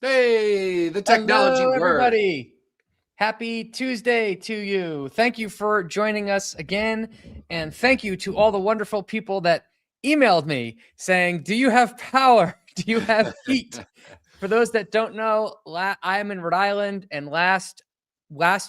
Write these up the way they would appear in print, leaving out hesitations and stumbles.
Hey, the technology Hello, word. everybody. Happy Tuesday to you. Thank you for joining us again. And thank you to all the wonderful people that emailed me saying, do you have power? Do you have heat? For those that don't know, I'm in Rhode Island, and last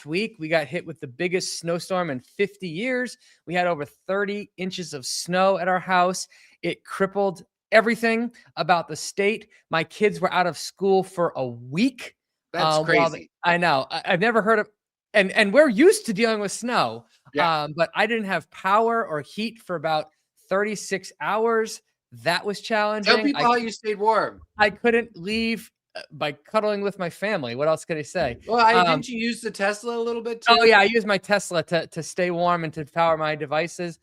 week we got hit with the biggest snowstorm in 50 years. We had over 30 inches of snow at our house. It crippled everything about the state. My kids were out of school for a week. That's crazy. I know I've never heard of, and we're used to dealing with snow, Yeah. but I didn't have power or heat for about 36 hours. That was Tell challenging. people how you stayed warm. I couldn't leave by cuddling with my family. What else could I say? Well, I didn't you use the Tesla a little bit Oh too? yeah, I use my Tesla to stay warm and to power my devices.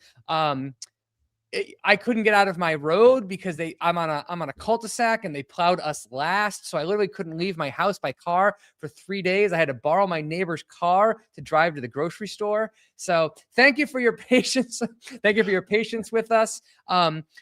I couldn't get out of my road because I'm on a cul-de-sac and they plowed us last. So I literally couldn't leave my house by car for 3 days. I had to borrow my neighbor's car to drive to the grocery store. So thank you for your patience. Thank you for your patience with us.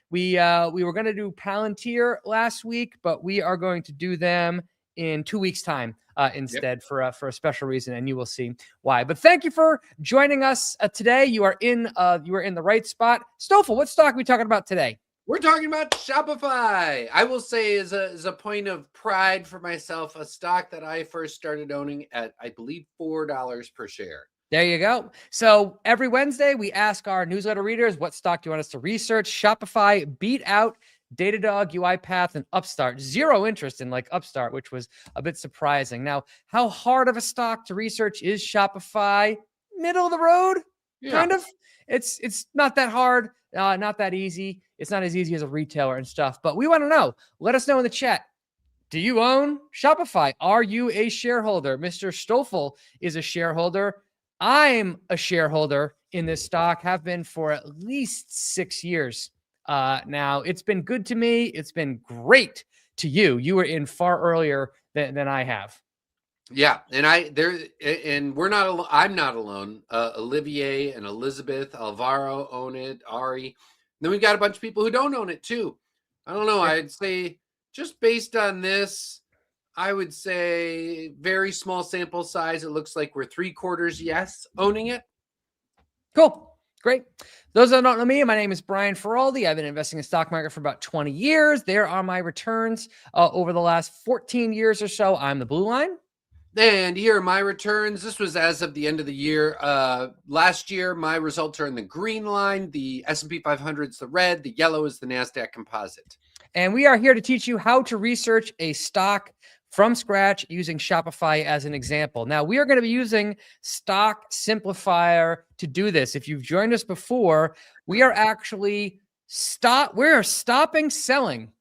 We were going to do Palantir last week, but we are going to do them in 2 weeks' time Yep. instead for a special reason, and you will see why. But thank you for joining us today. You are in the right spot. Stoffel, what stock are we talking about today? We're talking about Shopify. I will say as a point of pride for myself, a stock that I first started owning at, I believe, $4 per share. There you go. So every Wednesday, we ask our newsletter readers, what stock do you want us to research? Shopify beat out Datadog, UiPath, and Upstart. Zero interest in like Upstart, which was a bit surprising. Now, how hard of a stock to research is Shopify? Middle of the road, Yeah. kind of. It's not that hard, not that easy. It's not as easy as a retailer and stuff. But we want to know. Let us know in the chat. Do you own Shopify? Are you a shareholder? Mr. Stoffel is a shareholder. I'm a shareholder in this stock, have been for at least 6 years. Now, it's been good to me. It's been great to you. You were in far earlier than I have. Yeah, and I'm not alone. Olivier and Elizabeth Alvaro own it. Ari. Then we got a bunch of people who don't own it too. I don't know. Yeah. I'd say just based on this, I would say very small sample size. It looks like we're 3/4 yes owning it. Cool. Great. Those that don't know me, my name is Brian Feraldi. I've been investing in stock market for about 20 years. There are my returns over the last 14 years or so. I'm the blue line. And here are my returns. This was as of the end of the year. Last year, my results are in the green line. The S&P 500 is the red. The yellow is the NASDAQ composite. And we are here to teach you how to research a stock from scratch using Shopify as an example. Now, we are going to be using Stock Simplifier to do this. If you've joined us before, we are actually stopping selling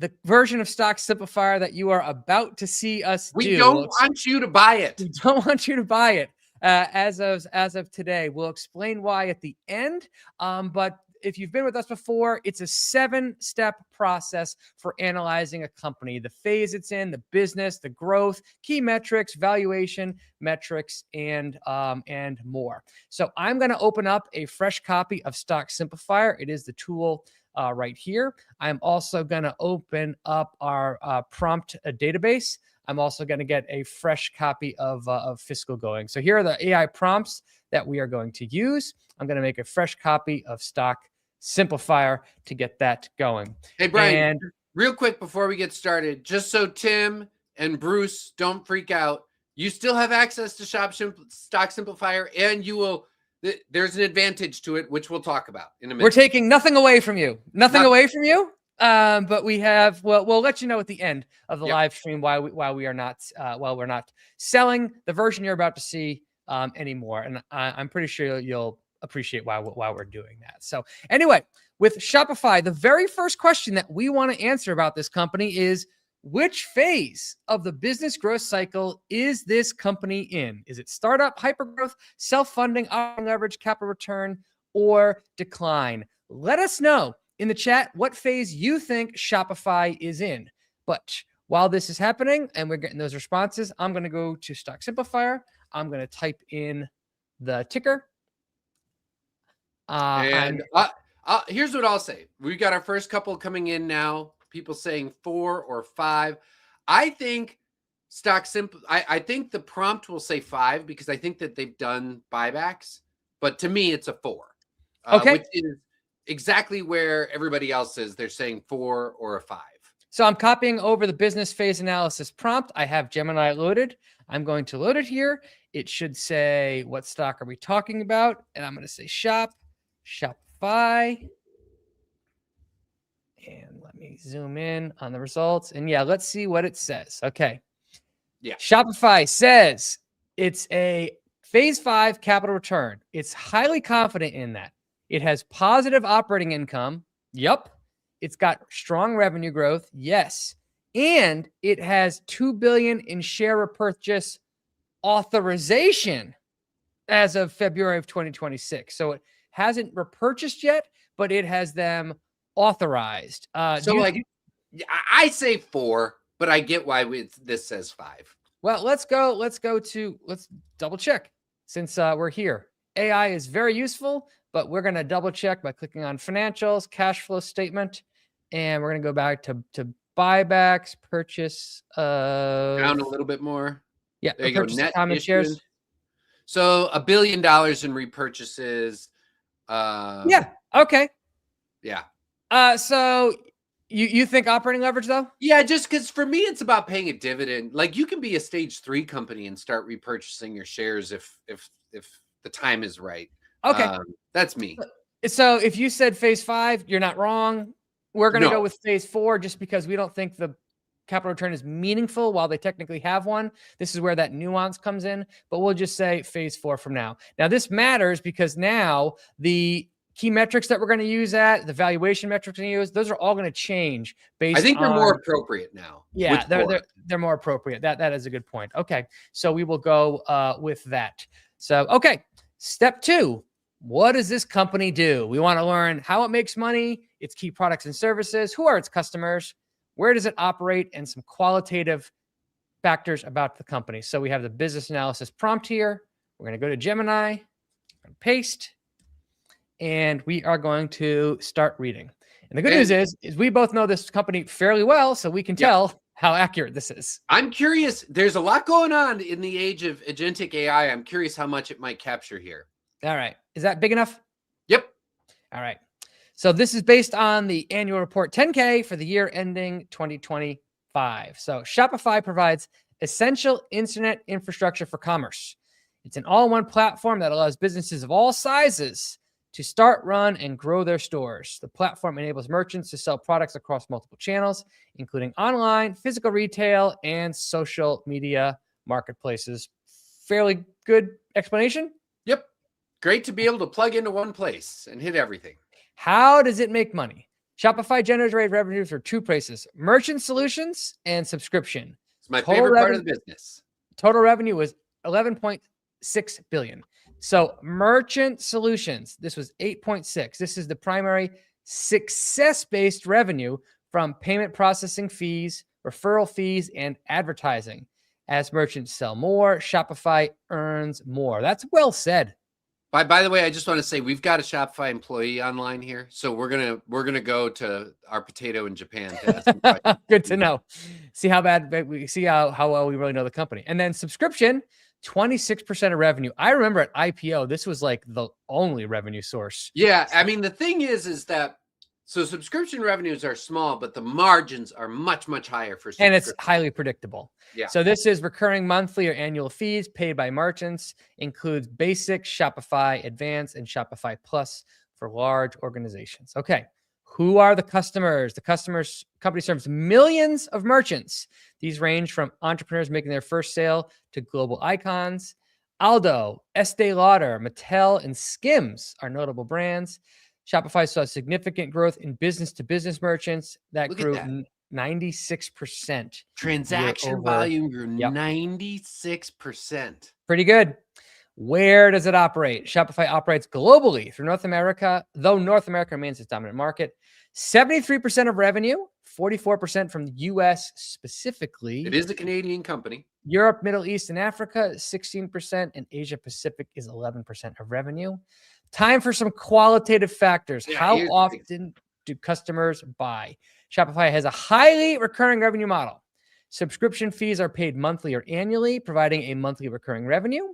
the version of Stock Simplifier that you are about to see us do. We don't want you to buy it. We don't want you to buy it as of today. We'll explain why at the end. But if you've been with us before, it's a 7-step process for analyzing a company, the phase it's in, the business, the growth, key metrics, valuation metrics, and more. So I'm going to open up a fresh copy of Stock Simplifier. It is the tool right here. I'm also going to open up our prompt database. I'm also going to get a fresh copy of Fiscal going. So here are the AI prompts that we are going to use. I'm going to make a fresh copy of Stock Simplifier to get that going. Hey, Brian, and real quick before we get started, just so Tim and Bruce don't freak out, you still have access to Stock Simplifier, and you will. There's an advantage to it, which we'll talk about in a minute. We're taking nothing away from you. Nothing away from you. But we have. Well, we'll let you know at the end of the live stream why we're not selling the version you're about to see anymore. And I'm pretty sure you'll appreciate why we're doing that. So anyway, with Shopify, the very first question that we want to answer about this company is, which phase of the business growth cycle is this company in? Is it startup, hypergrowth, self-funding, operating leverage, capital return, or decline? Let us know in the chat what phase you think Shopify is in. But while this is happening and we're getting those responses, I'm going to go to Stock Simplifier. I'm going to type in the ticker. Here's what I'll say. We've got our first couple coming in now. People saying 4 or 5. I think stock simple. I think the prompt will say 5 because I think that they've done buybacks, but to me it's a 4, Okay. which is exactly where everybody else is. They're saying 4 or a 5. So I'm copying over the business phase analysis prompt. I have Gemini loaded. I'm going to load it here. It should say, what stock are we talking about? And I'm going to say Shopify. And let me zoom in on the results. And yeah, let's see what it says. Okay. Yeah. Shopify says it's a phase 5 capital return. It's highly confident in that. It has positive operating income. Yup. It's got strong revenue growth. Yes. And it has $2 billion in share repurchase authorization as of February of 2026. So it hasn't repurchased yet, but it has them authorized. So like, I say 4, but I get why this says 5. Well, let's double check since we're here. AI is very useful, but we're going to double check by clicking on financials, cash flow statement, and we're going to go back to buybacks, purchase Down a little bit more. Yeah, there you go. purchase Net common shares. So $1 billion in repurchases. Yeah. Okay. Yeah. So you think operating leverage though? Yeah, just because for me it's about paying a dividend. Like you can be a stage 3 company and start repurchasing your shares if the time is right. Okay. That's me. So if you said phase 5, you're not wrong. We're going to go with phase 4 just because we don't think the capital return is meaningful while they technically have one. This is where that nuance comes in, but we'll just say phase 4 from now. Now this matters because now the key metrics that we're going to use the valuation metrics we're going to use, those are all going to change based on. I think they're more appropriate now. Yeah, they're more appropriate. That is a good point. Okay, so we will go with that. So, okay, step 2. What does this company do? We want to learn how it makes money, its key products and services, who are its customers, where does it operate, and some qualitative factors about the company. So we have the business analysis prompt here. We're going to go to Gemini, paste, and we are going to start reading. And the good news is we both know this company fairly well, so we can tell how accurate this is. I'm curious. There's a lot going on in the age of agentic AI. I'm curious how much it might capture here. All right. Is that big enough? Yep. All right. So this is based on the annual report 10K for the year ending 2025. So Shopify provides essential internet infrastructure for commerce. It's an all-in-one platform that allows businesses of all sizes to start, run, and grow their stores. The platform enables merchants to sell products across multiple channels, including online, physical retail, and social media marketplaces. Fairly good explanation? Yep. Great to be able to plug into one place and hit everything. How does it make money? Shopify generated revenue for 2 places: merchant solutions and subscription. It's my favorite part of the business. Total revenue was $11.6 billion. So merchant solutions, this was 8.6. This is the primary success-based revenue from payment processing fees, referral fees, and advertising. As merchants sell more, Shopify earns more. That's well said. By the way, I just want to say we've got a Shopify employee online here, so we're gonna go to our potato in Japan to ask him questions. Good to know. See how well we really know the company. And then subscription, 26% of revenue. I remember at IPO, this was like the only revenue source. Yeah, I mean the thing is that so subscription revenues are small, but the margins are much higher for subscription. And it's highly predictable. Yeah. So this is recurring monthly or annual fees paid by merchants, includes basic, Shopify Advanced, and Shopify Plus for large organizations. Okay. Who are the customers? The company serves millions of merchants. These range from entrepreneurs making their first sale to global icons. Aldo, Estee Lauder, Mattel, and Skims are notable brands. Shopify saw significant growth in business-to-business merchants that grew 96%. Transaction volume grew 96%. Pretty good. Where does it operate? Shopify operates globally through North America, though North America remains its dominant market. 73% of revenue, 44% from the US specifically. It is a Canadian company. Europe, Middle East, and Africa, 16%, and Asia Pacific is 11% of revenue. Time for some qualitative factors. Yeah, how often do customers buy? Shopify has a highly recurring revenue model. Subscription fees are paid monthly or annually, providing a monthly recurring revenue,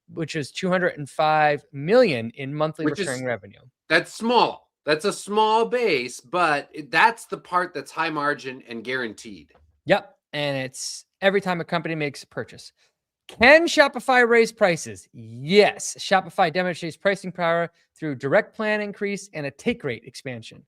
which is $205 million in monthly recurring revenue. That's small. That's a small base, but that's the part that's high margin and guaranteed. Yep. And it's every time a company makes a purchase. Can Shopify raise prices? Yes. Shopify demonstrates pricing power through direct plan increase and a take rate expansion.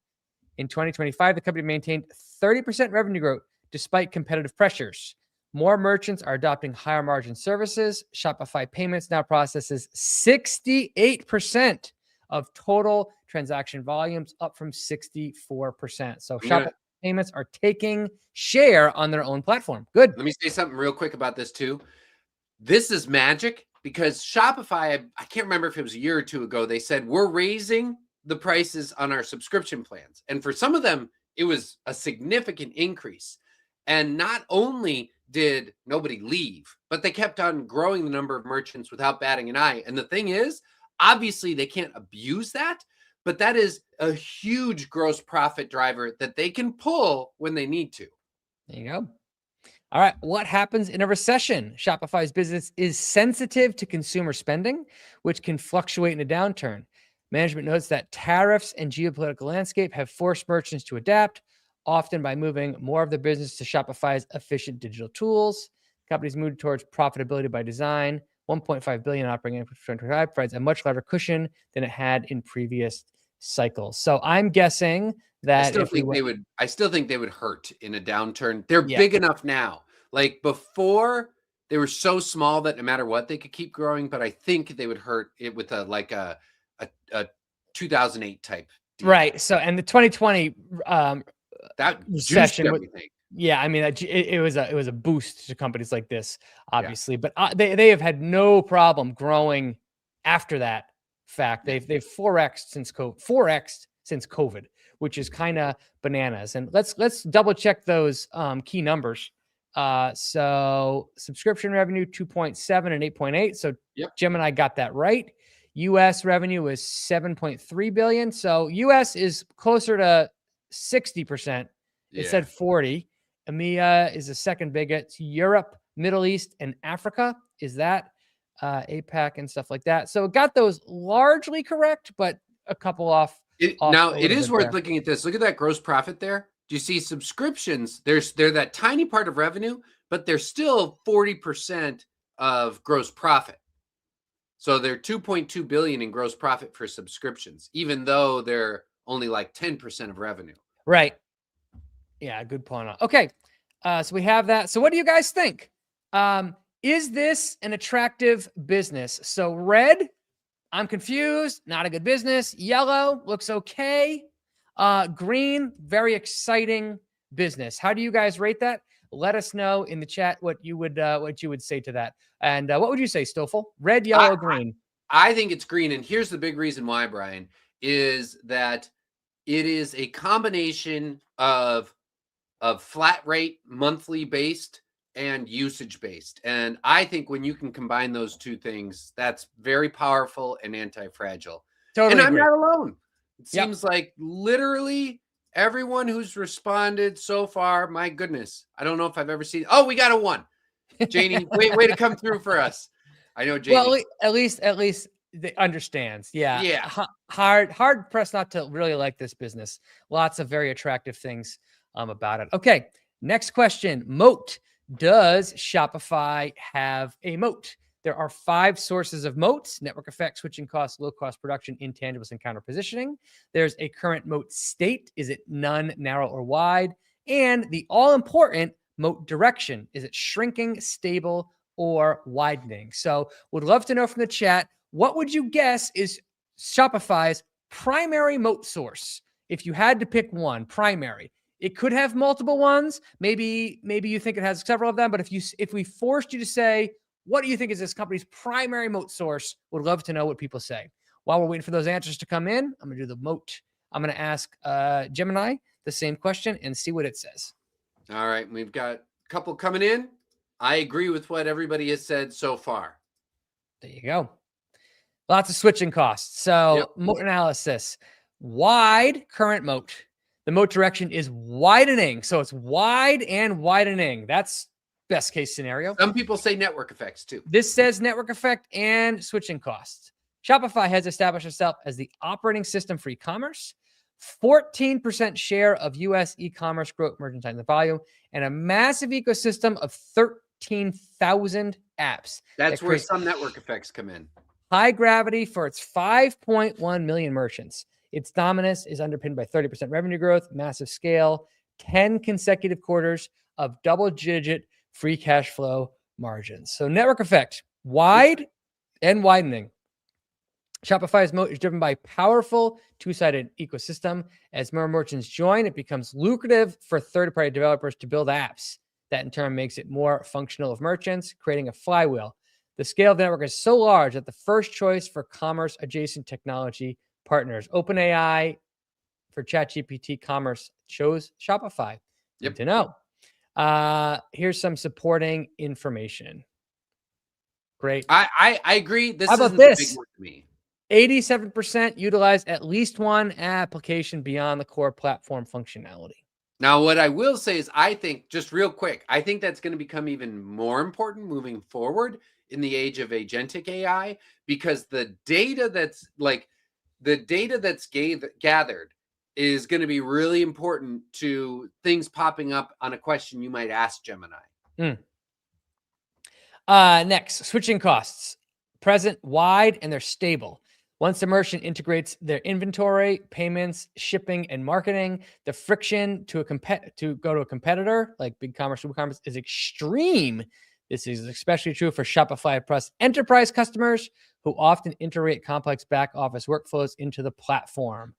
In 2025, the company maintained 30% revenue growth despite competitive pressures. More merchants are adopting higher margin services. Shopify Payments now processes 68% of total transaction volumes, up from 64%. So Shopify Payments are taking share on their own platform. Good. Let me say something real quick about this too. This is magic because Shopify, I can't remember if it was a year or two ago, they said, we're raising the prices on our subscription plans. And for some of them, it was a significant increase. And not only did nobody leave, but they kept on growing the number of merchants without batting an eye. And the thing is, obviously they can't abuse that, but that is a huge gross profit driver that they can pull when they need to. There you go. All right. What happens in a recession? Shopify's business is sensitive to consumer spending, which can fluctuate in a downturn. Management notes that tariffs and geopolitical landscape have forced merchants to adapt, often by moving more of their business to Shopify's efficient digital tools. Companies moved towards profitability by design. $1.5 billion operating income for 2025 provides a much larger cushion than it had in previous cycles. So I'm guessing that I still think they would hurt in a downturn. They're big enough now. Like before, they were so small that no matter what, they could keep growing. But I think they would hurt it with a 2008 type deal. Right. So, and the 2020 that recession, I mean, it was a boost to companies like this, obviously. But they have had no problem growing after that fact. They've 4x'd since COVID, which is kind of bananas. And let's double check those key numbers. So subscription revenue 2.7 and 8.8. So Gemini got that right. US revenue is 7.3 billion. So US is closer to 60%. It said 40. EMEA is the second biggest. Europe, Middle East, and Africa is that. APAC and stuff like that. So it got those largely correct, but a couple off. Now it is worth looking at this. Look at that gross profit there. Do you see subscriptions? They're that tiny part of revenue, but they're still 40% of gross profit. So they're 2.2 billion in gross profit for subscriptions, even though they're only like 10% of revenue. Right. Yeah, good point. Okay. So we have that. So what do you guys think? Is this an attractive business? So red, I'm confused, not a good business. Yellow looks okay. Green, very exciting business. How do you guys rate that? Let us know in the chat what you would say to that. And what would you say, Stoffel? Red, yellow, green? I think it's green. And here's the big reason why, Brian, is that it is a combination of flat rate, monthly based, and usage based. And I think when you can combine those two things, that's very powerful and anti-fragile. Totally. And I'm not alone. It seems like literally everyone who's responded so far, my goodness, I don't know if I've ever seen. Oh, we got a 1. Janie, way to come through for us. I know Janie. Well, at least they understands. Yeah. Yeah. Hard pressed not to really like this business. Lots of very attractive things about it. Okay. Next question. Moat. Does Shopify have a moat? There are 5 sources of moats: network effects, switching costs, low cost production, intangibles, and counter positioning. There's a current moat state. Is it none, narrow, or wide? And the all important moat direction. Is it shrinking, stable, or widening? So would love to know from the chat, what would you guess is Shopify's primary moat source? If you had to pick one, primary. It could have multiple ones. Maybe you think it has several of them, but if we forced you to say, what do you think is this company's primary moat source? Would love to know what people say. While we're waiting for those answers to come in, I'm going to do the moat. I'm going to ask Gemini the same question and see what it says. All right. We've got a couple coming in. I agree with what everybody has said so far. There you go. Lots of switching costs. So moat analysis. Wide current moat. The moat direction is widening. So it's wide and widening. That's best case scenario. Some people say network effects too. This says network effect and switching costs. Shopify has established itself as the operating system for e-commerce, 14% share of U.S. e-commerce growth merchandising volume, and a massive ecosystem of 13,000 apps. That's where some network effects come in. High gravity for its 5.1 million merchants. Its dominance is underpinned by 30% revenue growth, massive scale, 10 consecutive quarters of double-digit free cash flow margins. So network effect, wide and widening. Shopify's moat is driven by powerful two-sided ecosystem. As more merchants join, it becomes lucrative for third-party developers to build apps. That in turn makes it more functional of merchants, creating a flywheel. The scale of the network is so large that the first choice for commerce adjacent technology partners, OpenAI for ChatGPT commerce, chose Shopify. Good to know. Here's some supporting information. Great. I agree. This How about isn't this? the big one to me. 87% utilized at least one application beyond the core platform functionality. Now, what I will say is I think, just real quick, I think that's going to become even more important moving forward in the age of agentic AI, because the data that's gathered is going to be really important to things popping up on a question you might ask Gemini. Next, switching costs. Present, wide, and they're stable. Once the merchant integrates their inventory, payments, shipping, and marketing, the friction to go to a competitor like BigCommerce, WooCommerce is extreme. This is especially true for Shopify Plus enterprise customers who often integrate complex back office workflows into the platform.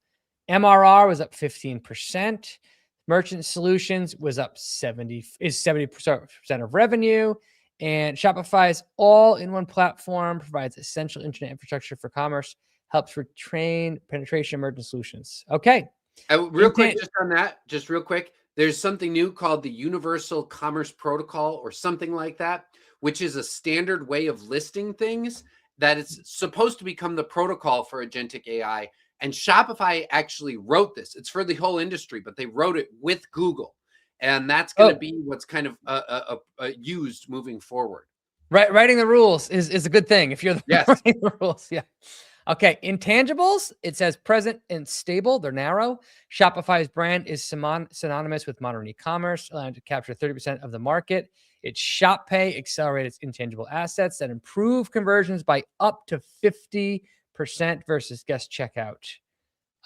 MRR was up 15%. Merchant Solutions was up 70% of revenue. And Shopify's all-in-one platform provides essential internet infrastructure for commerce, helps retrain penetration merchant solutions. Okay. Real quick, there's something new called the Universal Commerce Protocol or something like that, which is a standard way of listing things that it's supposed to become the protocol for agentic AI. And Shopify actually wrote this. It's for the whole industry, but they wrote it with Google. And that's going to be what's kind of used moving forward. Right, writing the rules is a good thing if you're writing the rules. Yeah. Okay. Intangibles, it says present and stable. They're narrow. Shopify's brand is synonymous with modern e-commerce, allowing to capture 30% of the market. Its Shop Pay accelerates its intangible assets that improve conversions by up to 50% versus guest checkout.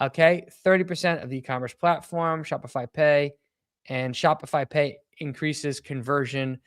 Okay. 30% of the e-commerce platform, Shopify Pay, and Shopify Pay increases conversion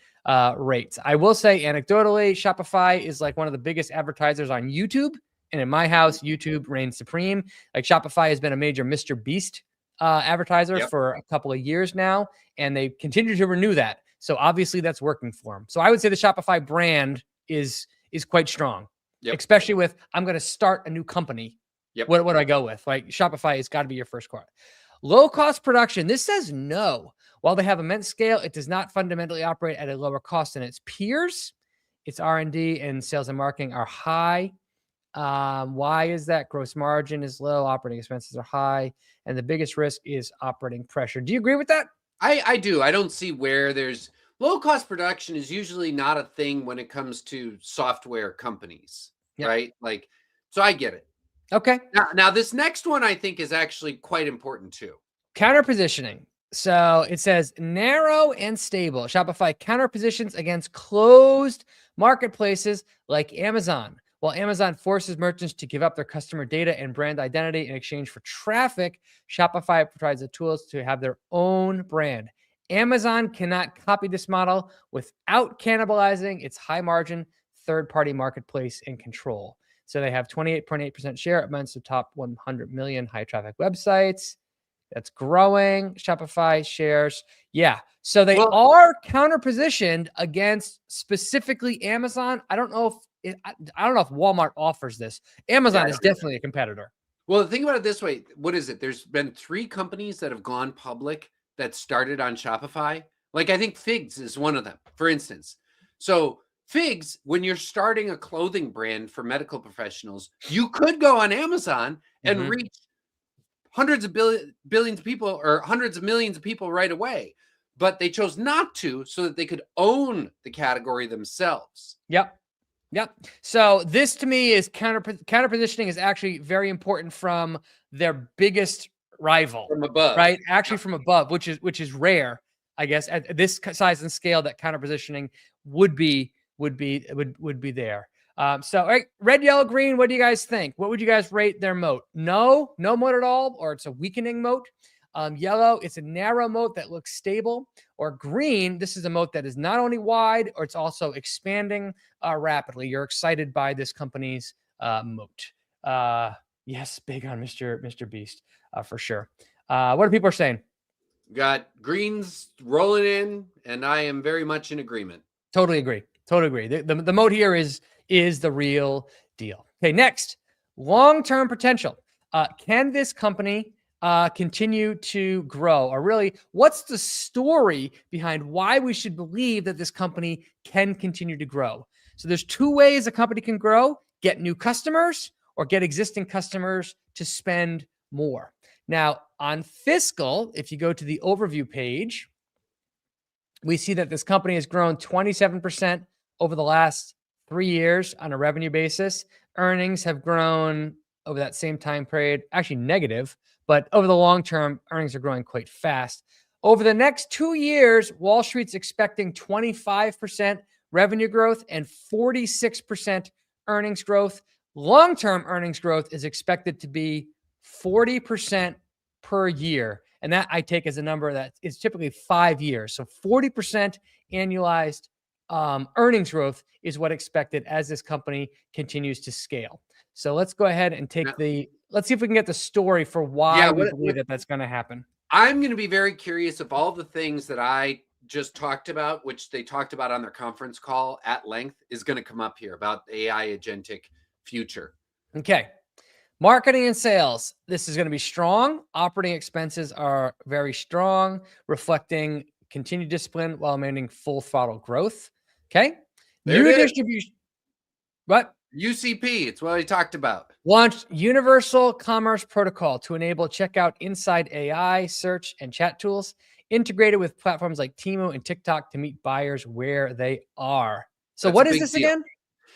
rates. I will say anecdotally, Shopify is like one of the biggest advertisers on YouTube. And in my house, YouTube reigns supreme. Like Shopify has been a major Mr. Beast advertiser for a couple of years now, and they continue to renew that. So obviously that's working for them. So I would say the Shopify brand is quite strong, especially with, I'm going to start a new company. What do I go with? Like Shopify has got to be your first card. Low cost production. This says no. While they have immense scale, it does not fundamentally operate at a lower cost than its peers. Its R&D and sales and marketing are high. Why is that? Gross margin is low, operating expenses are high, and the biggest risk is operating pressure. Do you agree with that? I do. I don't see where there's low cost production is usually not a thing when it comes to software companies, right? Like, so I get it. Okay. Now this next one I think is actually quite important too. Counter positioning. So it says narrow and stable. Shopify counter positions against closed marketplaces like Amazon. While Amazon forces merchants to give up their customer data and brand identity in exchange for traffic, Shopify provides the tools to have their own brand. Amazon cannot copy this model without cannibalizing its high-margin third-party marketplace and control. So they have 28.8% share amongst the top 100 million high-traffic websites. That's growing. Shopify shares. Yeah. So they are counter-positioned against specifically Amazon. I don't know if Walmart offers this. Amazon is definitely a competitor. Well, think about it this way. What is it? There's been 3 companies that have gone public that started on Shopify. Like I think Figs is one of them, for instance. So Figs, when you're starting a clothing brand for medical professionals, you could go on Amazon and reach hundreds of billions of people or hundreds of millions of people right away. but they chose not to so that they could own the category themselves. Yep. So this to me is counter positioning is actually very important from their biggest rival from above, right? Actually from above, which is rare, I guess, at this size and scale that counter positioning would be there. So all right, red, yellow, green. What do you guys think? What would you guys rate their moat? No moat at all, or it's a weakening moat. Yellow, it's a narrow moat that looks stable. Or green, this is a moat that is not only wide, or it's also expanding rapidly. You're excited by this company's moat. Yes, big on Mr. Beast for sure. What are people saying? Got greens rolling in, and I am very much in agreement. Totally agree. The moat here is the real deal. Okay, next, long-term potential. Can this company continue to grow? Or really, what's the story behind why we should believe that this company can continue to grow? So there's two ways a company can grow: get new customers or get existing customers to spend more. Now, on fiscal, if you go to the overview page, we see that this company has grown 27% over the last 3 years on a revenue basis. Earnings have grown over that same time period, actually negative, but over the long term, earnings are growing quite fast. Over the next 2 years, Wall Street's expecting 25% revenue growth and 46% earnings growth. Long-term earnings growth is expected to be 40% per year. And that I take as a number that is typically 5 years. So 40% annualized earnings growth is what expected as this company continues to scale. So let's go ahead and let's see if we can get the story for why we believe that that's going to happen. I'm going to be very curious if all the things that I just talked about, which they talked about on their conference call at length, is going to come up here about the AI agentic future. Okay. Marketing and sales. This is going to be strong. Operating expenses are very strong, reflecting continued discipline while maintaining full throttle growth. Okay. New distribution. What? UCP. It's what I talked about. Launched Universal Commerce Protocol to enable checkout inside AI, search, and chat tools, integrated with platforms like Temu and TikTok to meet buyers where they are. So That's what is this again?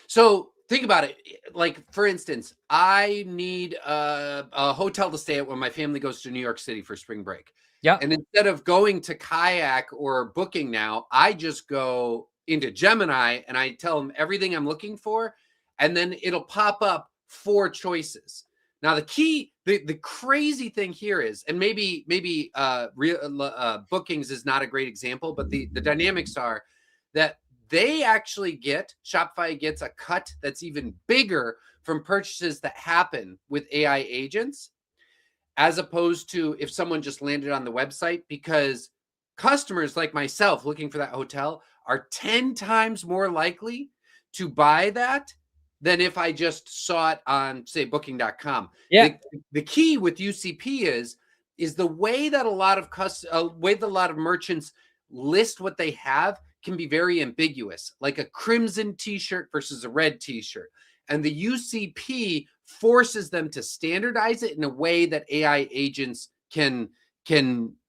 So think about it. Like, for instance, I need a hotel to stay at when my family goes to New York City for spring break. Yeah. And instead of going to Kayak or Booking now, I just go into Gemini and I tell them everything I'm looking for, and then it'll pop up 4 choices. Now, the crazy thing here is, and maybe Bookings is not a great example, but the dynamics are that Shopify gets a cut that's even bigger from purchases that happen with AI agents, as opposed to if someone just landed on the website, because customers like myself looking for that hotel are 10 times more likely to buy that than if I just saw it on, say, booking.com. Yeah. The key with UCP is the way that a lot of merchants list what they have can be very ambiguous, like a crimson t-shirt versus a red t-shirt. And the UCP forces them to standardize it in a way that AI agents can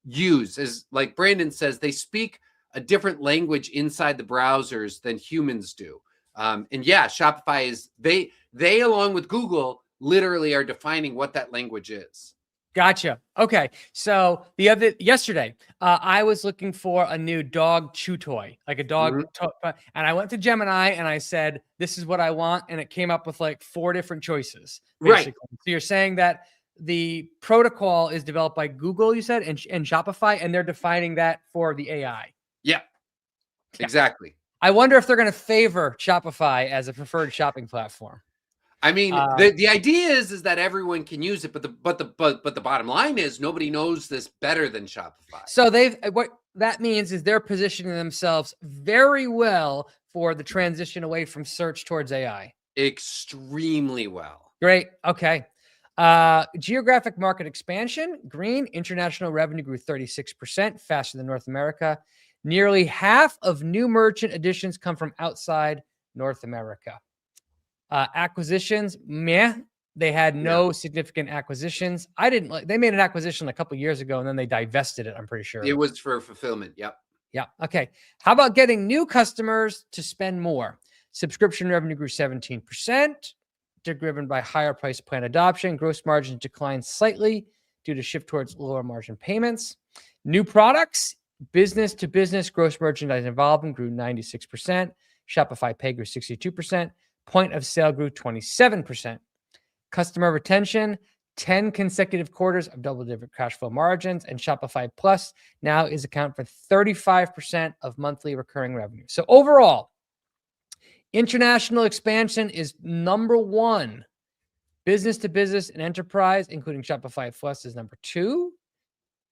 use. As like Brandon says, they speak a different language inside the browsers than humans do. And yeah, Shopify is, they along with Google literally are defining what that language is. Gotcha. Okay. So yesterday, I was looking for a new dog chew toy, like a dog, and I went to Gemini and I said, "This is what I want," and it came up with like 4 different choices. Basically. Right. So you're saying that the protocol is developed by Google, you said, and Shopify, and they're defining that for the AI. Yeah. Exactly. I wonder if they're going to favor Shopify as a preferred shopping platform. I mean, the idea is that everyone can use it, but the bottom line is nobody knows this better than Shopify. So what that means is they're positioning themselves very well for the transition away from search towards AI. Extremely well. Great. Okay. Geographic market expansion, green. International revenue grew 36%, faster than North America. Nearly half of new merchant additions come from outside North America. Acquisitions, they had no significant acquisitions. They made an acquisition a couple years ago and then they divested it, I'm pretty sure. It was for fulfillment. Yep. Yeah. Okay. How about getting new customers to spend more? Subscription revenue grew 17%. They're driven by higher price plan adoption. Gross margins declined slightly due to shift towards lower margin payments. New products, business to business gross merchandise volume grew 96%. Shopify Pay grew 62%. Point of sale grew 27%. Customer retention, 10 consecutive quarters of double-digit cash flow margins, and Shopify Plus now is account for 35% of monthly recurring revenue. So overall, international expansion is number one. Business to business and enterprise, including Shopify Plus, is number two.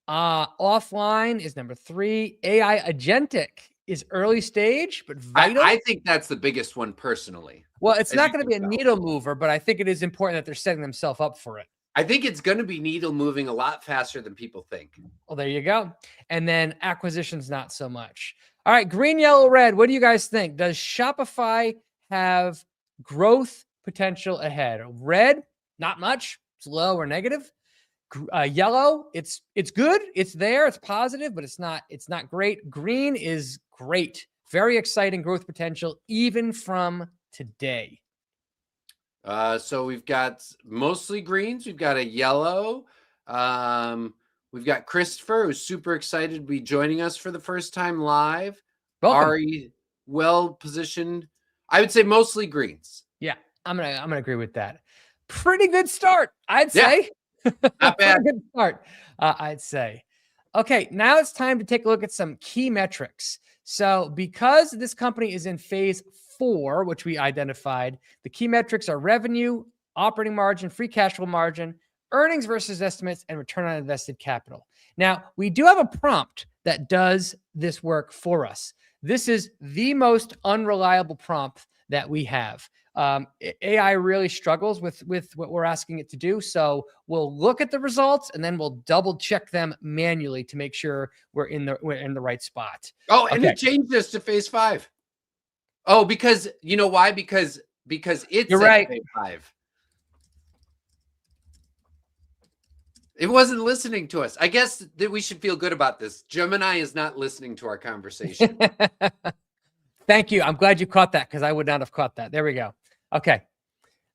Offline is number three. AI agentic is early stage, but vital. I think that's the biggest one personally. Well, it's not going to be a needle mover, but I think it is important that they're setting themselves up for it. I think it's going to be needle moving a lot faster than people think. Well, there you go. And then acquisitions, not so much. All right, green, yellow, red. What do you guys think? Does Shopify have growth potential ahead? Red, not much. It's low or negative. Yellow, it's good. It's there. It's positive, but it's not great. Green is great. Very exciting growth potential, even from today. So we've got mostly greens. We've got a yellow. We've got Christopher, who's super excited to be joining us for the first time live. Welcome. Ari, well positioned. I would say mostly greens. Yeah, I'm gonna agree with that. Pretty good start, I'd say. Not bad. Pretty good start, I'd say. Okay, now it's time to take a look at some key metrics. So because this company is in phase 4, which we identified, the key metrics are revenue, operating margin, free cash flow margin, earnings versus estimates, and return on invested capital. Now, we do have a prompt that does this work for us. This is the most unreliable prompt that we have. AI really struggles with what we're asking it to do. So we'll look at the results and then we'll double check them manually to make sure we're in the right spot. Oh, and it changed this to phase 5. Oh, because you know why? Because it's right. phase 5. It wasn't listening to us. I guess that we should feel good about this. Gemini is not listening to our conversation. Thank you. I'm glad you caught that because I would not have caught that. There we go. Okay.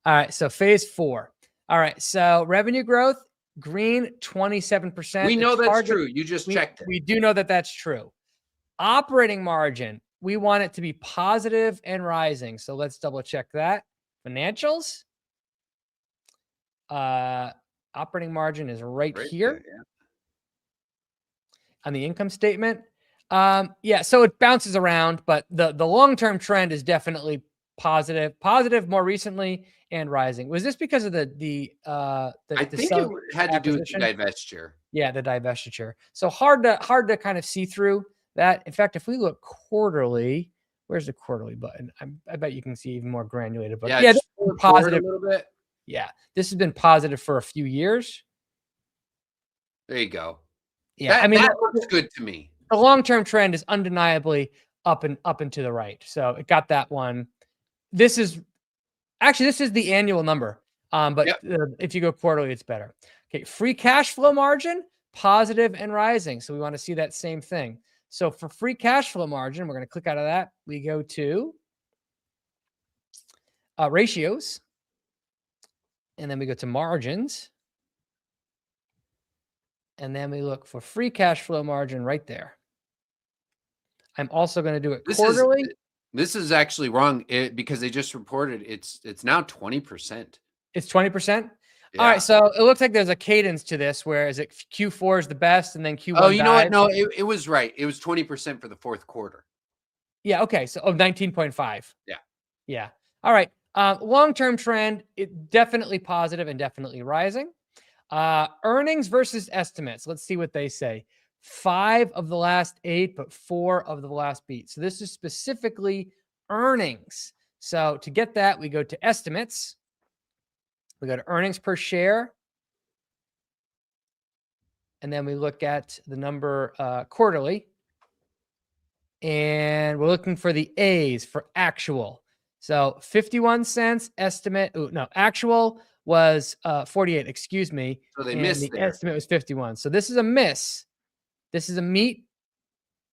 All right. So phase 4. All right. So revenue growth, green, 27%. We know that's true. You just checked it. We do know that that's true. Operating margin, we want it to be positive and rising. So let's double check that. Financials. Operating margin is right here there, yeah. on the income statement. Yeah, so it bounces around, but the long-term trend is definitely positive more recently and rising. Was this because of the I think it had to do with the divestiture. Yeah, the divestiture. So hard to kind of see through that. In fact, if we look quarterly, where's the quarterly button? I bet you can see even more granulated. But yeah, this is positive a little bit. Yeah, this has been positive for a few years. There you go. Yeah, that looks good to me. The long-term trend is undeniably up and to the right. So it got that one. This is the annual number. But if you go quarterly, it's better. Okay, free cash flow margin, positive and rising. So we want to see that same thing. So for free cash flow margin, we're going to click out of that. We go to ratios. And then we go to margins. And then we look for free cash flow margin right there. I'm also going to do it quarterly. This is actually wrong because they just reported it's now 20%. It's 20%? Yeah. All right, so it looks like there's a cadence to this, where is it Q4 is the best and then Q1 Oh, you know what? No, it was right. It was 20% for the fourth quarter. Yeah, okay. So 19.5. Yeah. Yeah. All right. Long-term trend, it definitely positive and definitely rising. Earnings versus estimates. Let's see what they say. 5 of the last 8, but 4 of the last beat. So this is specifically earnings. So to get that, we go to estimates. We go to earnings per share. And then we look at the number quarterly. And we're looking for the A's for actual. So 51 cents estimate. Oh, no, actual was 48, excuse me. So they missed the estimate was 51. So this is a miss. This is a meet.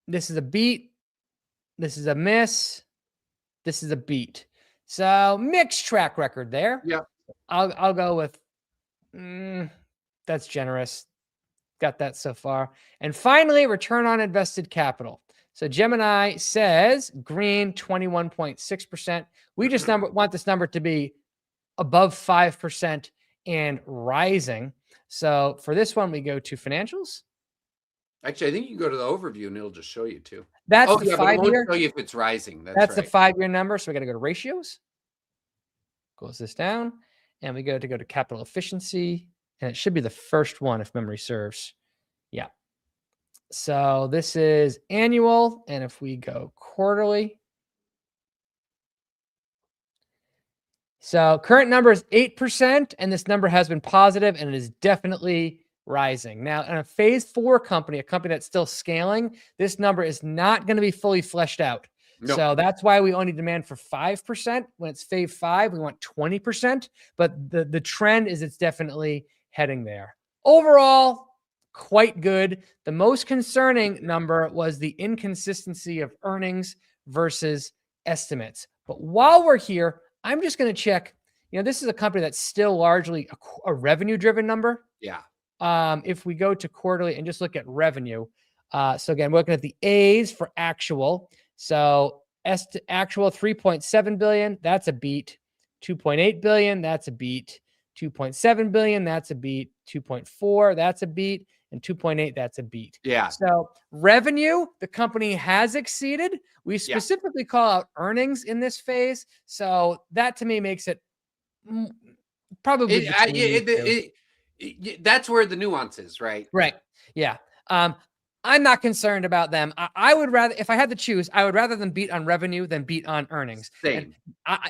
This is a beat. This is a miss. This is a beat. So mixed track record there. Yeah. I'll go with that's generous. Got that so far. And finally, return on invested capital. So Gemini says green 21.6%. We just want this number to be above 5% and rising. So for this one, we go to financials. Actually, I think you can go to the overview and it'll just show you too. That's Oh, the yeah, but it won't 5-year. show you if it's rising. That's the right. 5-year number. So we got to go to ratios. Close this down. And we go to capital efficiency. And it should be the first one if memory serves. Yeah. So this is annual. And if we go quarterly. So current number is 8%. And this number has been positive and it is definitely rising. Now, in a phase 4 company, a company that's still scaling, this number is not going to be fully fleshed out. No. So that's why we only demand for 5%. When it's phase 5, we want 20%. But the trend is it's definitely heading there. Overall, quite good. The most concerning number was the inconsistency of earnings versus estimates. But while we're here, I'm just going to check. This is a company that's still largely a revenue-driven number. Yeah. If we go to quarterly and just look at revenue. So again, we're looking at the A's for actual. So actual 3.7 billion, that's a beat. 2.8 billion, that's a beat. 2.7 billion, that's a beat. 2.4, that's a beat. And 2.8, that's a beat. Yeah. So revenue, the company has exceeded. We specifically call out earnings in this phase. So that to me makes it probably that's where the nuance is, right? Right. Yeah. I'm not concerned about them. I would rather, if I had to choose, I would rather them beat on revenue than beat on earnings. Same.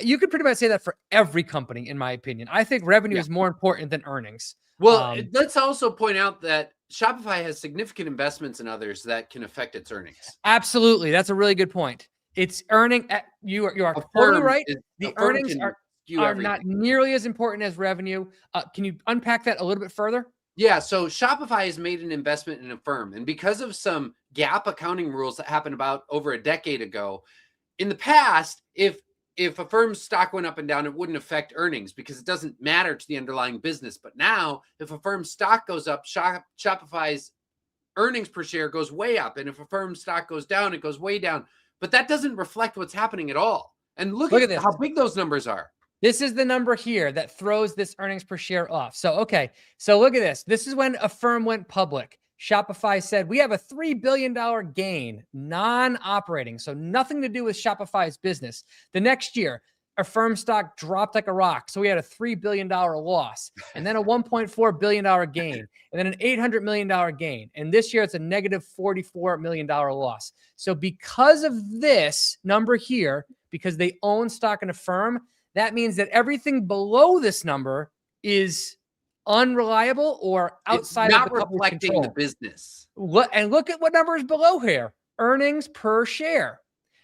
You could pretty much say that for every company, in my opinion. I think revenue is more important than earnings. Well, let's also point out that Shopify has significant investments in others that can affect its earnings. Absolutely. That's a really good point. It's earning. You are totally right. The earnings are not nearly as important as revenue. Can you unpack that a little bit further? Yeah, so Shopify has made an investment in a firm, and because of some GAAP accounting rules that happened about over a decade ago, in the past, if a firm's stock went up and down, it wouldn't affect earnings because it doesn't matter to the underlying business. But now, if a firm's stock goes up, Shopify's earnings per share goes way up, and if a firm's stock goes down, it goes way down. But that doesn't reflect what's happening at all. And look at how big those numbers are. This is the number here that throws this earnings per share off. So, okay. So look at this. This is when a firm went public. Shopify said, we have a $3 billion gain, non-operating. So nothing to do with Shopify's business. The next year, a firm stock dropped like a rock. So we had a $3 billion loss and then a $1.4 billion gain and then an $800 million gain. And this year it's a negative $44 million loss. So because of this number here, because they own stock in a firm, that means that everything below this number is unreliable or outside of the company's control. The business. And look at what number is below here. Earnings per share.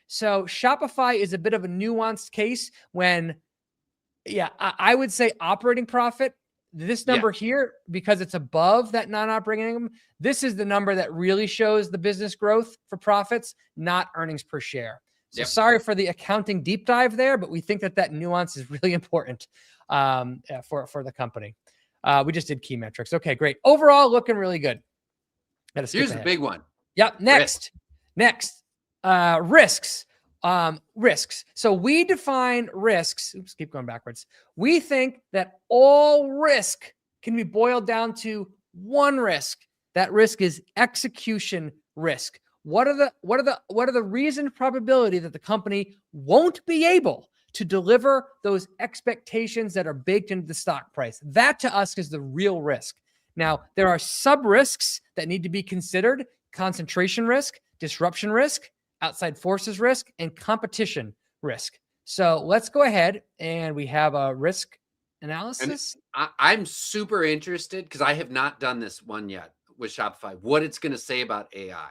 So Shopify is a bit of a nuanced case when, I would say operating profit, this number here, because it's above that non-operating income, this is the number that really shows the business growth for profits, not earnings per share. So sorry for the accounting deep dive there, but we think that nuance is really important for the company. We just did key metrics. Okay, great. Overall, looking really good. Here's the big one. Yep. Next, risks. Risks. So we define risks. Oops, keep going backwards. We think that all risk can be boiled down to one risk. That risk is execution risk. What are the reasoned probability that the company won't be able to deliver those expectations that are baked into the stock price? That to us is the real risk. Now, there are sub risks that need to be considered: concentration risk, disruption risk, outside forces risk, and competition risk. So let's go ahead and we have a risk analysis. I'm super interested because I have not done this one yet with Shopify, what it's going to say about AI.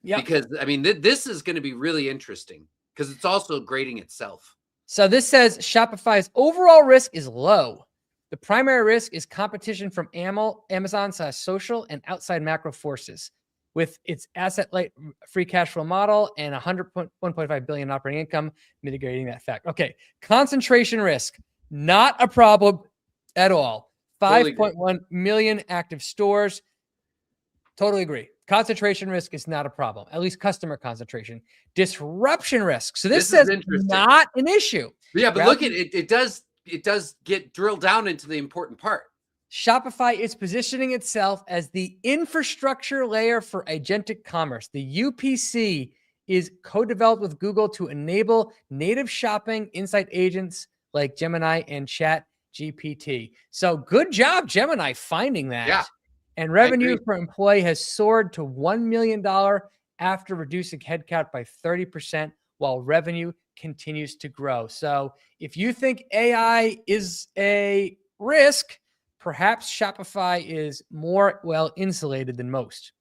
Yeah, because I mean, this is going to be really interesting because it's also grading itself. So this says Shopify's overall risk is low. The primary risk is competition from Amazon/social and outside macro forces. with its asset-light free cash flow model and 1.5 billion operating income, mitigating that fact. Okay, concentration risk, not a problem at all. Totally 5.1 million active stores. Totally agree. Concentration risk is not a problem, at least customer concentration. Disruption risk. So this is says interesting. not an issue. Yeah, but look at it. It does get drilled down into the important part. Shopify is positioning itself as the infrastructure layer for agentic commerce. The UPC is co-developed with Google to enable native shopping inside agents like Gemini and Chat GPT. So good job, Gemini, finding that. Yeah, and revenue per employee has soared to $1 million after reducing headcount by 30%, while revenue continues to grow. So if you think AI is a risk, perhaps Shopify is more well insulated than most.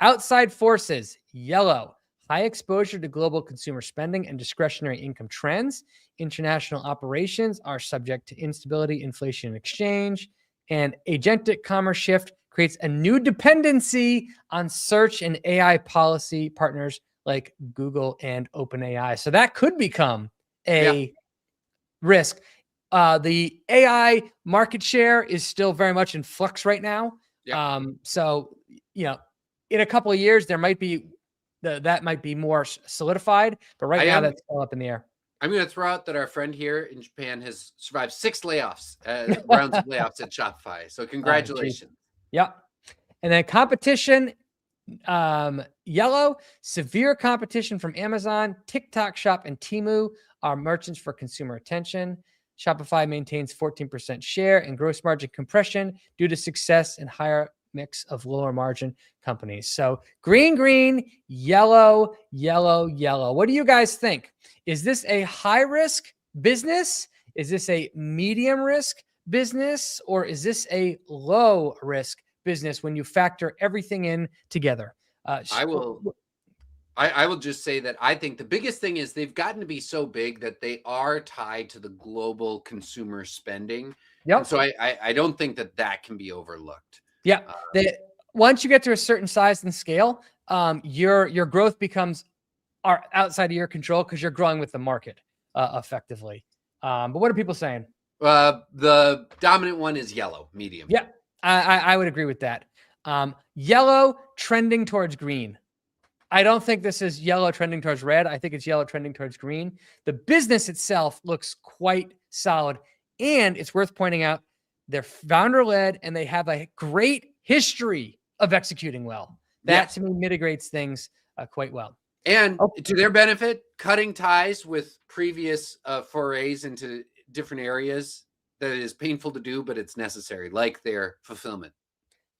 Outside forces, yellow, high exposure to global consumer spending and discretionary income trends. International operations are subject to instability, inflation, and exchange. And agentic commerce shift creates a new dependency on search and AI policy partners like Google and OpenAI. So that could become a risk. The AI market share is still very much in flux right now. Yeah. So, in a couple of years, there might be that might be more solidified, but right now that's all up in the air. I'm going to throw out that our friend here in Japan has survived 6 layoffs, rounds of layoffs at Shopify. So congratulations. Yep. And then competition, yellow, severe competition from Amazon, TikTok Shop, and Temu are merchants for consumer attention. Shopify maintains 14% share and gross margin compression due to success and higher mix of lower margin companies. So green, yellow, yellow. What do you guys think? Is this a high risk business? Is this a medium risk business? Or is this a low risk business when you factor everything in together? I will just say that I think the biggest thing is they've gotten to be so big that they are tied to the global consumer spending. Yep. And so I don't think that can be overlooked. Yeah. Once you get to a certain size and scale, your growth becomes outside of your control because you're growing with the market effectively. But what are people saying? The dominant one is yellow, medium. Yeah, I would agree with that. Yellow trending towards green. I don't think this is yellow trending towards red. I think it's yellow trending towards green. The business itself looks quite solid. And it's worth pointing out, they're founder-led and they have a great history of executing well. That to me mitigates things quite well. And to their benefit, cutting ties with previous forays into different areas that is painful to do, but it's necessary, like their fulfillment.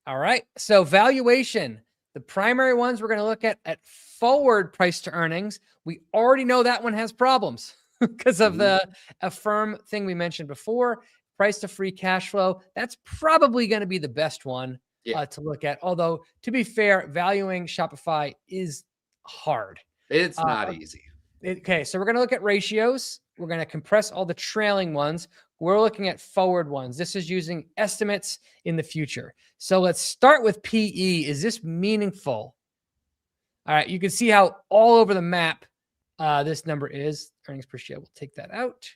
All right. So valuation, the primary ones we're going to look at forward price to earnings. We already know that one has problems because of the Affirm thing we mentioned before. Price to free cash flow, that's probably going to be the best one to look at. Although, to be fair, valuing Shopify is hard. It's not easy. Okay, so we're going to look at ratios. We're going to compress all the trailing ones. We're looking at forward ones. This is using estimates in the future. So let's start with PE. Is this meaningful? All right, you can see how all over the map this number is. Earnings per share, we'll take that out.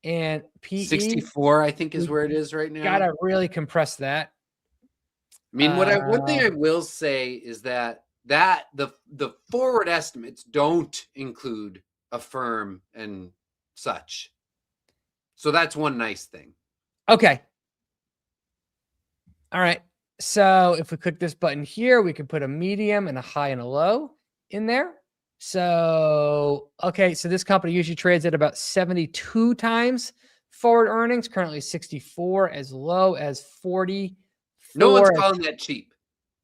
And PE 64, I think, is where it is right now. Gotta really compress that. I mean, one thing I will say is that the forward estimates don't include Affirm and such. So that's one nice thing. Okay. All right. So if we click this button here, we can put a medium and a high and a low in there. So, okay. So this company usually trades at about 72 times forward earnings, currently 64, as low as 40. No one's calling that cheap.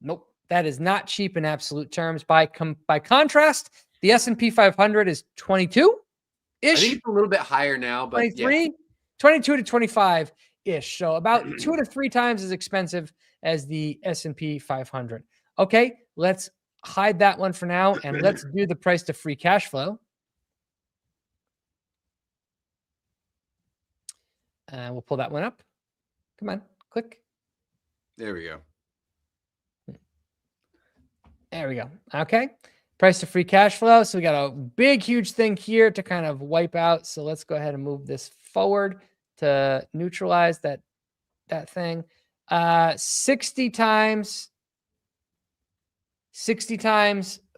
Nope. That is not cheap in absolute terms. By contrast, the S&P 500 is 22-ish. I think it's a little bit higher now, but 23, 22 to 25-ish. So about 2 to 3 times as expensive as the S&P 500. Okay, let's hide that one for now, and let's do the price to free cash flow. And we'll pull that one up. Come on, click. There we go. There we go. Okay. Price to free cash flow. So we got a big, huge thing here to kind of wipe out. So let's go ahead and move this forward to neutralize that thing. 60 times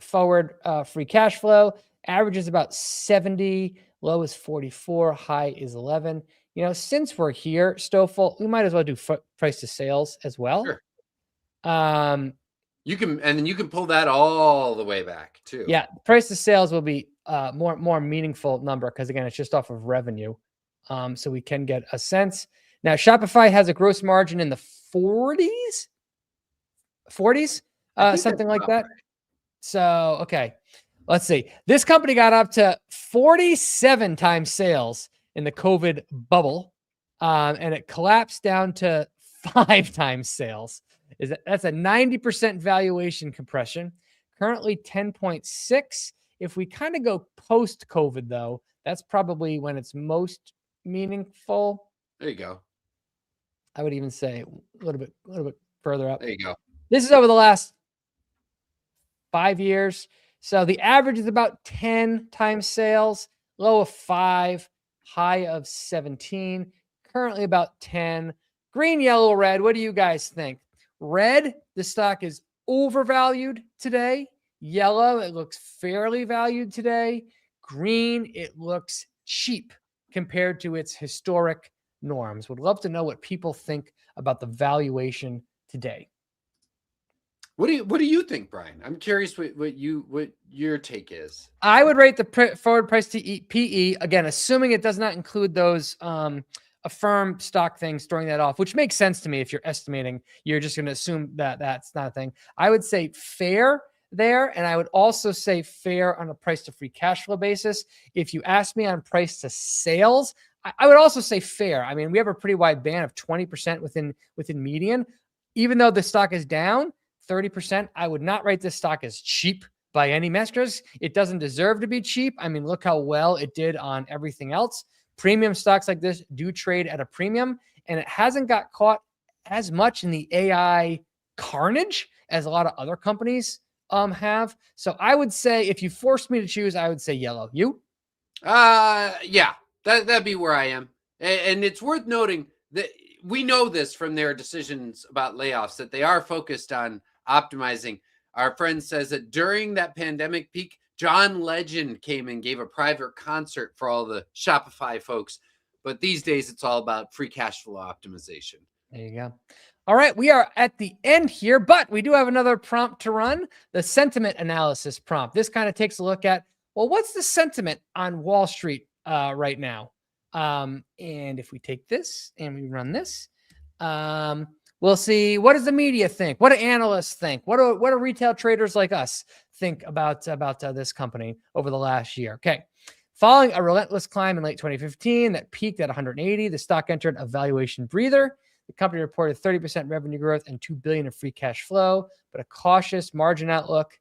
forward free cash flow. Average is about 70. Low is 44. High is 11. You know, since we're here, Stoffel, we might as well do price to sales as well. Sure. Um, You can pull that all the way back too. Yeah, price to sales will be more meaningful number because again, it's just off of revenue, so we can get a sense. Now, Shopify has a gross margin in the 40s, something like that. Right. So, okay, let's see. This company got up to 47 times sales in the COVID bubble, and it collapsed down to 5 times sales. That's a 90% valuation compression. Currently 10.6. If we kind of go post-COVID, though, that's probably when it's most meaningful. There you go. I would even say a little bit further up. There you go. This is over the last 5 years. So the average is about 10 times sales, low of 5, high of 17, currently about 10. Green, yellow, red. What do you guys think? Red, the stock is overvalued today. Yellow, it looks fairly valued today. Green, it looks cheap compared to its historic norms. Would love to know what people think about the valuation today. What do you think, Brian? I'm curious what your take is. I would rate the forward price to PE again, assuming it does not include those affirmed stock things, throwing that off, which makes sense to me. If you're estimating, you're just going to assume that that's not a thing. I would say fair there, and I would also say fair on a price to free cash flow basis. If you ask me on price to sales, I would also say fair. I mean, we have a pretty wide band of 20% within median. Even though the stock is down 30%, I would not rate this stock as cheap by any measures. It doesn't deserve to be cheap. I mean, look how well it did on everything else. Premium stocks like this do trade at a premium, and it hasn't got caught as much in the AI carnage as a lot of other companies have. So I would say, if you forced me to choose, I would say yellow. You? Yeah, that'd be where I am. And it's worth noting that we know this from their decisions about layoffs, that they are focused on optimizing. Our friend says that during that pandemic peak, John Legend came and gave a private concert for all the Shopify folks. But these days, it's all about free cash flow optimization. There you go. All right, we are at the end here, but we do have another prompt to run, the sentiment analysis prompt. This kind of takes a look at, well, what's the sentiment on Wall Street right now? And if we take this and we run this, we'll see, what does the media think? What do analysts think? What do retail traders like us think about this company over the last year? Okay. Following a relentless climb in late 2015 that peaked at 180, the stock entered a valuation breather. The company reported 30% revenue growth and $2 billion of free cash flow, but a cautious margin outlook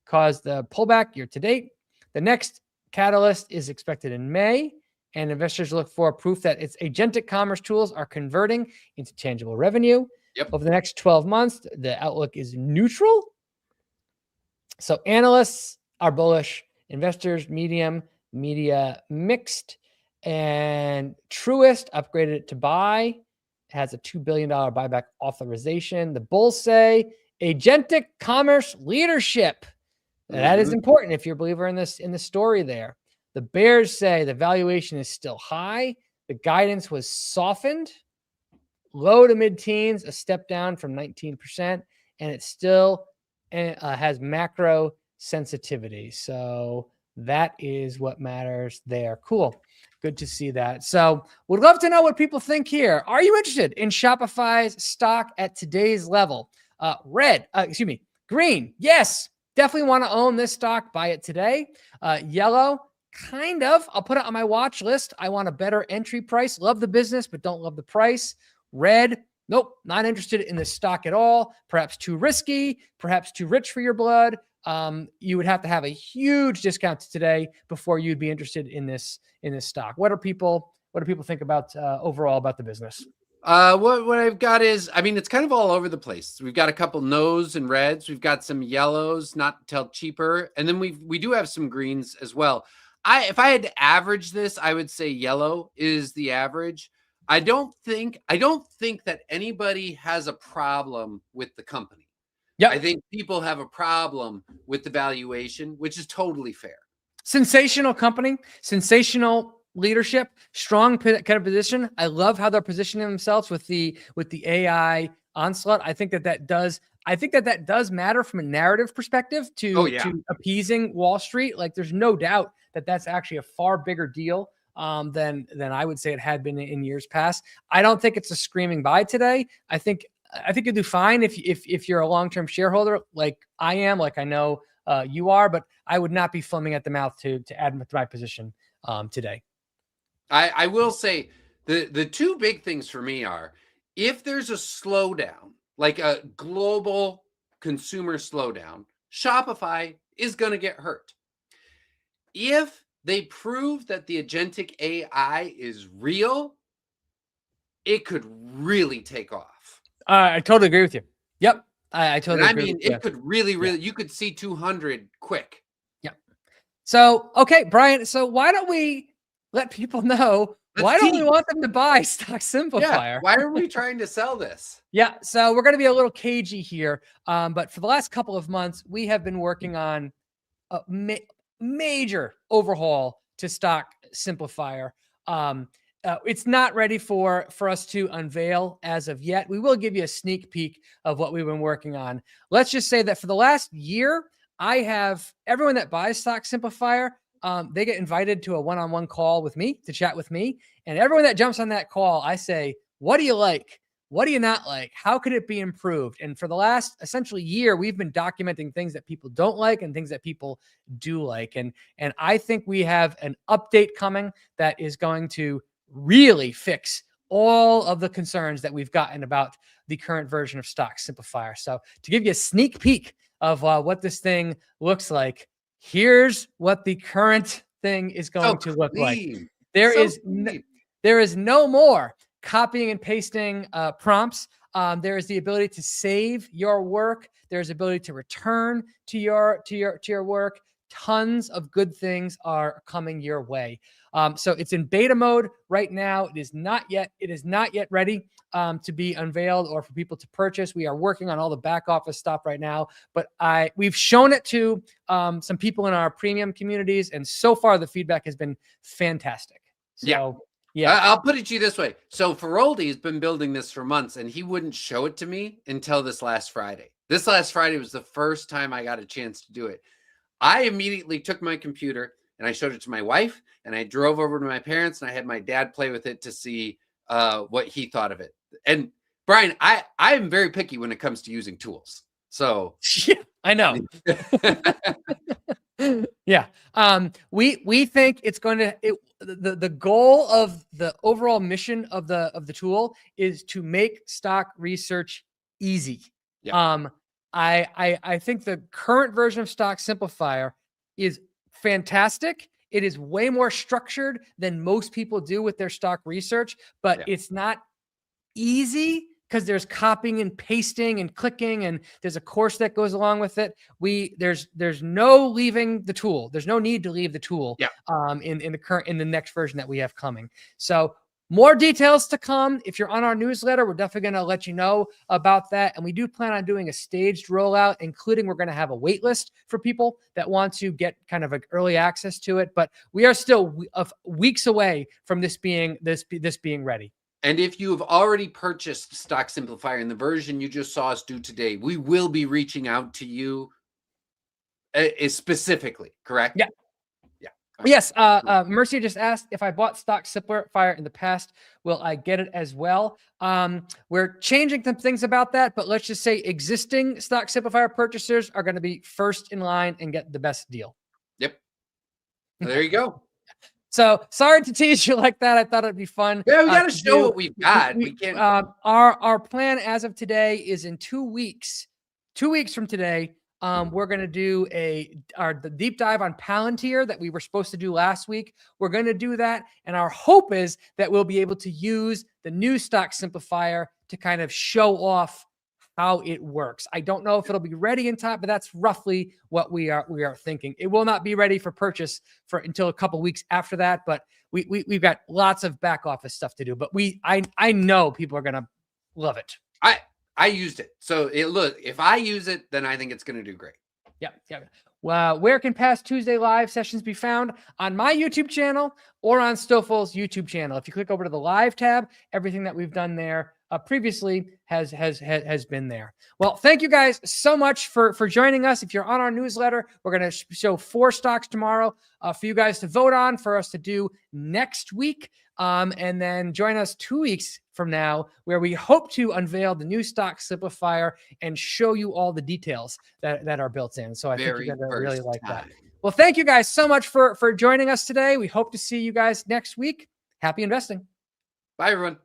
caused the pullback year to date. The next catalyst is expected in May, and investors look for proof that its agentic commerce tools are converting into tangible revenue. Yep. Over the next 12 months, the outlook is neutral. So analysts are bullish, investors medium, media mixed, and Truist upgraded it to buy. It has a $2 billion buyback authorization. The bulls say agentic commerce leadership. That is important if you're a believer in this story there. The bears say the valuation is still high. The guidance was softened, low to mid-teens, a step down from 19%, and it still has macro sensitivity. So that is what matters there. Cool. Good to see that. So would love to know what people think here. Are you interested in Shopify's stock at today's level? Green. Yes, definitely want to own this stock. Buy it today. Yellow, kind of. I'll put it on my watch list. I want a better entry price. Love the business, but don't love the price. Red, nope, not interested in this stock at all. Perhaps too risky, perhaps too rich for your blood. You would have to have a huge discount to today before you'd be interested in this stock. What do people think about overall about the business? What I've got is, I mean, it's kind of all over the place. We've got a couple no's and reds. We've got some yellows, not till cheaper, and then we do have some greens as well. If I had to average this, I would say yellow is the average. I don't think that anybody has a problem with the company. I Yep. think people have a problem with the valuation, which is totally fair. Sensational company, sensational leadership, strong kind of position. I love how they're positioning themselves with the AI onslaught. I think that does matter from a narrative perspective Oh to yeah. appeasing Wall Street. Like, there's no doubt that that's actually a far bigger deal than I would say it had been in years past. I don't think it's a screaming buy today. I think you'll do fine if you're a long-term shareholder like I am, like I know you are, but I would not be foaming at the mouth to add to my position today. I will say the two big things for me are, if there's a slowdown, like a global consumer slowdown, Shopify is going to get hurt. If they prove that the agentic AI is real, it could really take off. I totally agree with you. Yep. I And totally I agree mean, with you. it could really, Yeah. you could see 200 quick. Yep. So, okay, Brian, so why don't we let people know, why don't we tease. want them to buy Stock Yeah. Simplifier? Why are we trying to sell this? Yeah, so we're going to be a little cagey here, but for the last couple of months, we have been working on a major overhaul to Stock Simplifier. It's not ready for us to unveil as of yet. We will give you a sneak peek of what we've been working on. Let's just say that for the last year, I have everyone that buys Stock Simplifier, they get invited to a one-on-one call with me to chat with me. And everyone that jumps on that call, I say, what do you like? What do you not like? How could it be improved? And for the last essentially year, we've been documenting things that people don't like and things that people do like. And I think we have an update coming that is going to really fix all of the concerns that we've gotten about the current version of Stock Simplifier. So to give you a sneak peek of what this thing looks like, here's what the current thing is going to look like. There is no more copying and pasting prompts. There is the ability to save your work. There's ability to return to your work. Tons of good things are coming your way. So it's in beta mode right now. It is not yet ready to be unveiled or for people to purchase. We are working on all the back office stuff right now, but we've shown it to some people in our premium communities, and so far the feedback has been fantastic. So, yeah. I'll put it to you this way. So Feroldi has been building this for months, and he wouldn't show it to me until this last Friday. This last Friday was the first time I got a chance to do it. I immediately took my computer and I showed it to my wife, and I drove over to my parents, and I had my dad play with it to see what he thought of it. And Brian, I am very picky when it comes to using tools. So yeah, I know. Yeah. We think it's going to, the goal of the overall mission of the tool is to make stock research easy. Yeah. I think the current version of Stock Simplifier is fantastic. It is way more structured than most people do with their stock research, but it's not easy because there's copying and pasting and clicking, and there's a course that goes along with it. There's no leaving the tool. There's no need to leave the tool in the next version that we have coming. So more details to come. If you're on our newsletter, we're definitely going to let you know about that. And we do plan on doing a staged rollout, including we're going to have a wait list for people that want to get kind of early access to it. But we are still weeks away from this being ready. And if you have already purchased Stock Simplifier in the version you just saw us do today, we will be reaching out to you specifically, correct? Yeah. Yeah. Yes. Mercy just asked if I bought Stock Simplifier in the past, will I get it as well? We're changing some things about that, but let's just say existing Stock Simplifier purchasers are going to be first in line and get the best deal. Yep. There you go. So sorry to tease you like that. I thought it'd be fun. Yeah, we got to show what we've got. We can't. Our plan as of today is in 2 weeks. 2 weeks from today, We're going to do the deep dive on Palantir that we were supposed to do last week. We're going to do that. And our hope is that we'll be able to use the new stock simplifier to kind of show off how it works. I don't know if it'll be ready in time, but that's roughly what we are thinking. It will not be ready for purchase until a couple weeks after that, but we've got lots of back office stuff to do. But I know people are going to love it. I used it. So if I use it, then I think it's going to do great. Yeah. Well, where can past Tuesday live sessions be found? On my YouTube channel or on Stoffels' YouTube channel. If you click over to the live tab, everything that we've done there previously has been there. Well, thank you guys so much for joining us. If you're on our newsletter, we're going to show 4 stocks tomorrow for you guys to vote on for us to do next week. And then join us 2 weeks from now, where we hope to unveil the new stock simplifier and show you all the details that are built in. So I think you're going to really like that. Well, thank you guys so much for joining us today. We hope to see you guys next week. Happy investing. Bye, everyone.